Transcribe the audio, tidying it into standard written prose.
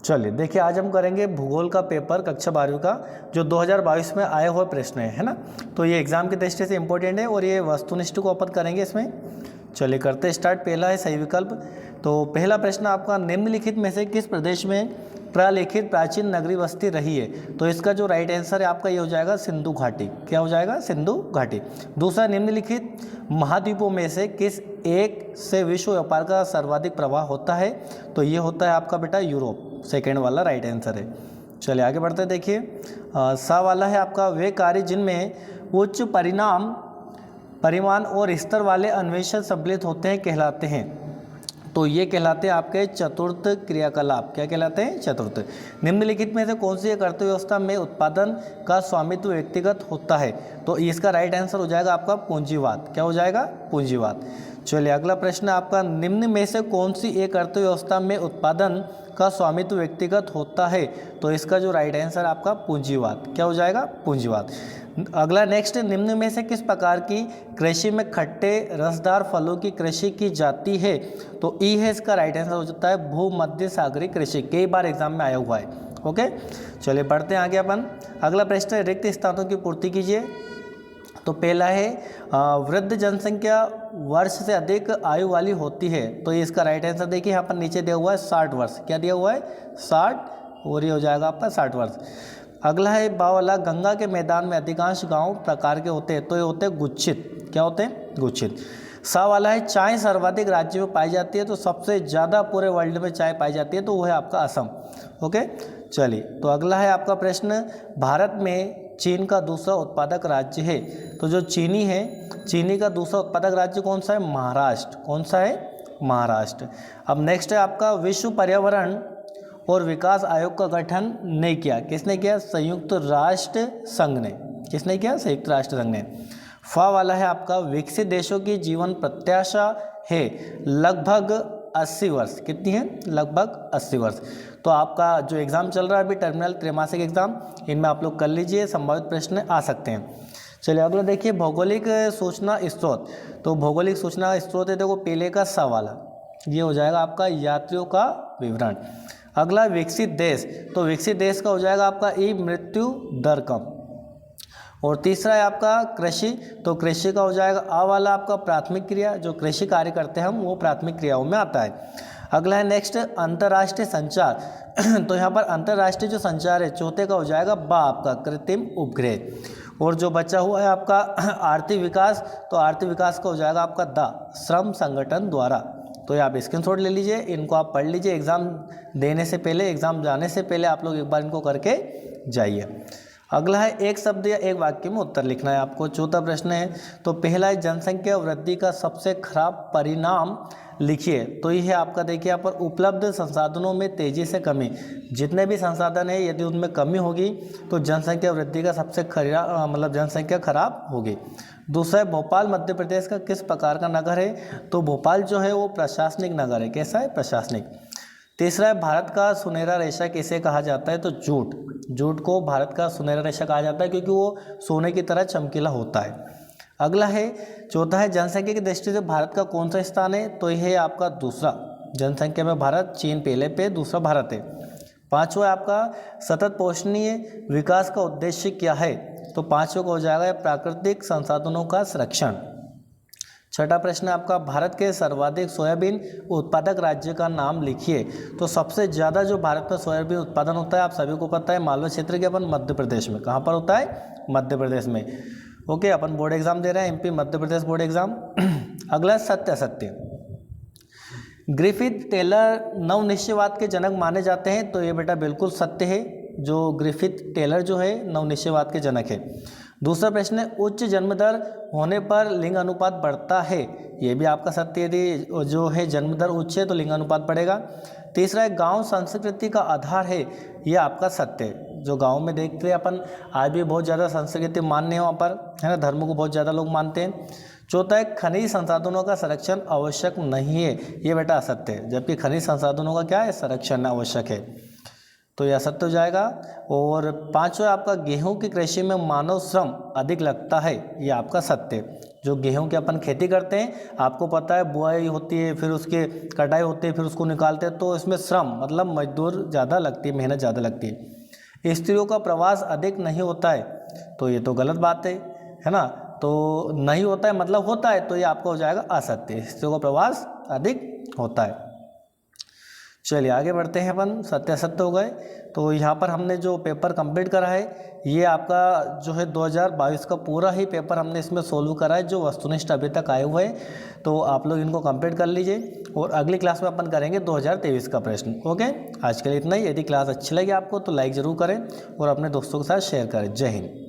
चलिए देखिए, आज हम करेंगे भूगोल का पेपर कक्षा 12वीं का, जो 2022 में आए हुए प्रश्न है ना। तो ये एग्जाम की दृष्टि से इंपॉर्टेंट है और ये वस्तुनिष्ठ को अपन करेंगे इसमें। चलिए करते स्टार्ट। पहला है सही विकल्प। तो पहला प्रश्न आपका, निम्नलिखित में से किस प्रदेश में प्रलिखित प्राचीन नगरी बस्ती रही है? तो इसका जो राइट आंसर है आपका ये हो जाएगा सिंधु घाटी। क्या हो जाएगा? सिंधु घाटी। दूसरा, निम्नलिखित महाद्वीपों में से किस एक से विश्व व्यापार का सर्वाधिक प्रवाह होता है? तो ये होता है आपका बेटा यूरोप। सेकेंड वाला राइट आंसर है। चलिए आगे बढ़ते हैं। देखिए सा वाला है आपका, वे कार्य जिनमें उच्च परिमाण और स्तर वाले अन्वेषण सम्मिलित होते हैं कहलाते हैं। तो ये कहलाते हैं आपके चतुर्थ क्रियाकलाप। क्या कहलाते हैं? चतुर्थ। निम्नलिखित में से कौन सी एक अर्थव्यवस्था में उत्पादन का स्वामित्व व्यक्तिगत होता है? तो इसका राइट आंसर हो जाएगा आपका पूंजीवाद। क्या हो जाएगा? पूंजीवाद। चलिए अगला प्रश्न आपका, निम्न में से कौन सी एक अर्थव्यवस्था में उत्पादन का स्वामित्व व्यक्तिगत होता है? तो इसका जो राइट आंसर आपका पूंजीवाद। क्या हो जाएगा? पूंजीवाद। अगला नेक्स्ट, निम्न में से किस प्रकार की कृषि में खट्टे रसदार फलों की कृषि की जाती है? तो ई है इसका राइट आंसर हो जाता है भूमध्य सागरीय कृषि। कई बार एग्जाम में आया हुआ है। ओके, चलिए बढ़ते हैं आगे अपन। अगला प्रश्न है, रिक्त स्थानों की पूर्ति कीजिए। तो पहला है वृद्ध जनसंख्या वर्ष से अधिक आयु वाली होती है। तो ये इसका राइट आंसर देखिए यहाँ पर नीचे दिया हुआ है 60 वर्ष। क्या दिया हुआ है? 60, और ये हो जाएगा आपका 60 वर्ष। अगला है बावला, गंगा के मैदान में अधिकांश गांव प्रकार के होते हैं। तो ये होते हैं गुच्छित। क्या होते हैं? गुच्छित। सा वाला है, चाय सर्वाधिक राज्य में पाई जाती है। तो सबसे ज़्यादा पूरे वर्ल्ड में चाय पाई जाती है तो वो है आपका असम। ओके, चलिए तो अगला है आपका प्रश्न, भारत में चीन का दूसरा उत्पादक राज्य है। तो जो चीनी है, चीनी का दूसरा उत्पादक राज्य कौन सा है? महाराष्ट्र। कौन सा है? महाराष्ट्र। अब नेक्स्ट है आपका, विश्व पर्यावरण और विकास आयोग का गठन नहीं किया। किसने किया? संयुक्त राष्ट्र संघ ने। किसने किया? संयुक्त राष्ट्र संघ ने। फा वाला है आपका, विकसित देशों की जीवन प्रत्याशा है लगभग 80 वर्ष। कितनी है? लगभग 80 वर्ष। तो आपका जो एग्ज़ाम चल रहा है अभी टर्मिनल त्रैमासिक एग्जाम, इनमें आप लोग कर लीजिए, संभावित प्रश्न आ सकते हैं। चलिए अगला देखिए, भौगोलिक सूचना स्रोत। तो भौगोलिक सूचना स्रोत है, देखो पहले का सा वाला, ये हो जाएगा आपका यात्रियों का विवरण। अगला विकसित देश। तो विकसित देश का हो जाएगा आपका ई मृत्यु दर कम। और तीसरा है आपका कृषि। तो कृषि का हो जाएगा आ वाला आपका प्राथमिक क्रिया, जो कृषि कार्य करते हैं हम वो प्राथमिक क्रियाओं में आता है। अगला है नेक्स्ट अंतर्राष्ट्रीय संचार। तो यहाँ पर अंतर्राष्ट्रीय जो संचार है चौथे का हो जाएगा बा आपका कृत्रिम उपग्रह। और जो बचा हुआ है आपका आर्थिक विकास। तो आर्थिक विकास का हो जाएगा आपका द श्रम संगठन द्वारा। तो ये आप स्क्रीनशॉट ले लीजिए, इनको आप पढ़ लीजिए, एग्ज़ाम देने से पहले, एग्ज़ाम जाने से पहले आप लोग एक बार इनको करके जाइए। अगला है, एक शब्द या एक वाक्य में उत्तर लिखना है आपको। चौथा प्रश्न है, तो पहला है जनसंख्या वृद्धि का सबसे खराब परिणाम लिखिए। तो ये है आपका, देखिए यहाँ पर उपलब्ध संसाधनों में तेजी से कमी। जितने भी संसाधन है यदि उनमें कमी होगी तो जनसंख्या वृद्धि का सबसे मतलब जनसंख्या खराब होगी। दूसरा है, भोपाल मध्य प्रदेश का किस प्रकार का नगर है? तो भोपाल जो है वो प्रशासनिक नगर है। कैसा है? प्रशासनिक। तीसरा है, भारत का सुनहरा रेशा किसे कहा जाता है? तो जूट। जूट को भारत का सुनहरा रेशा कहा जाता है क्योंकि वो सोने की तरह चमकीला होता है। अगला है, चौथा है, जनसंख्या की दृष्टि से भारत का कौन सा स्थान है? तो यह है आपका दूसरा। जनसंख्या में भारत, चीन पहले पे, दूसरा भारत है। पांचवा है आपका, सतत पोषणीय विकास का उद्देश्य क्या है? तो पांचवा का हो जाएगा प्राकृतिक संसाधनों का संरक्षण। छठा प्रश्न आपका, भारत के सर्वाधिक सोयाबीन उत्पादक राज्य का नाम लिखिए। तो सबसे ज़्यादा जो भारत में सोयाबीन उत्पादन होता है आप सभी को पता है, मालवा क्षेत्र के अपन मध्य प्रदेश में। कहाँ पर होता है? मध्य प्रदेश में। ओके, अपन बोर्ड एग्जाम दे रहे हैं, MP Madhya Pradesh board exam. अगला सत्य असत्य। ग्रिफिथ टेलर नवनिश्चयवाद के जनक माने जाते हैं। तो ये बेटा बिल्कुल सत्य है, जो ग्रिफिथ टेलर जो है नवनिश्चयवाद के जनक है। दूसरा प्रश्न है, उच्च जन्म दर होने पर लिंग अनुपात बढ़ता है। ये भी आपका सत्य, यदि जो है जन्म दर उच्च है तो लिंग अनुपात बढ़ेगा। तीसरा है, गांव संस्कृति का आधार है। ये आपका सत्य है, जो गांव में देखते हैं अपन आज भी बहुत ज़्यादा संस्कृति मान्य है वहाँ पर, है ना, धर्म को बहुत ज़्यादा लोग मानते हैं। चौथा है, खनिज संसाधनों का संरक्षण आवश्यक नहीं है। ये बेटा असत्य है, जबकि खनिज संसाधनों का क्या है? संरक्षण आवश्यक है। तो यह असत्य हो जाएगा। और पांचवा आपका गेहूं की कृषि में मानव श्रम अधिक लगता है, ये आपका सत्य। जो गेहूं की अपन खेती करते हैं, आपको पता है बुआई होती है, फिर उसके कटाई होती है, फिर उसको निकालते हैं, तो इसमें श्रम मतलब मजदूर ज़्यादा लगती है, मेहनत ज़्यादा लगती है। स्त्रियों का प्रवास अधिक नहीं होता है, तो ये तो गलत बात है ना। तो नहीं होता है मतलब होता है, तो ये आपका हो जाएगा असत्य। स्त्रियों का प्रवास अधिक होता है। चलिए आगे बढ़ते हैं अपन, सत्य असत्य हो गए। तो यहाँ पर हमने जो पेपर कंप्लीट करा है, ये आपका जो है 2022 का पूरा ही पेपर हमने इसमें सोल्व करा है, जो वस्तुनिष्ठ अभी तक आए हुए हैं। तो आप लोग इनको कंप्लीट कर लीजिए और अगली क्लास में अपन करेंगे 2023 का प्रश्न। ओके, आज के लिए इतना ही। यदि क्लास अच्छी लगी आपको तो लाइक ज़रूर करें और अपने दोस्तों के साथ शेयर करें। जय हिंद।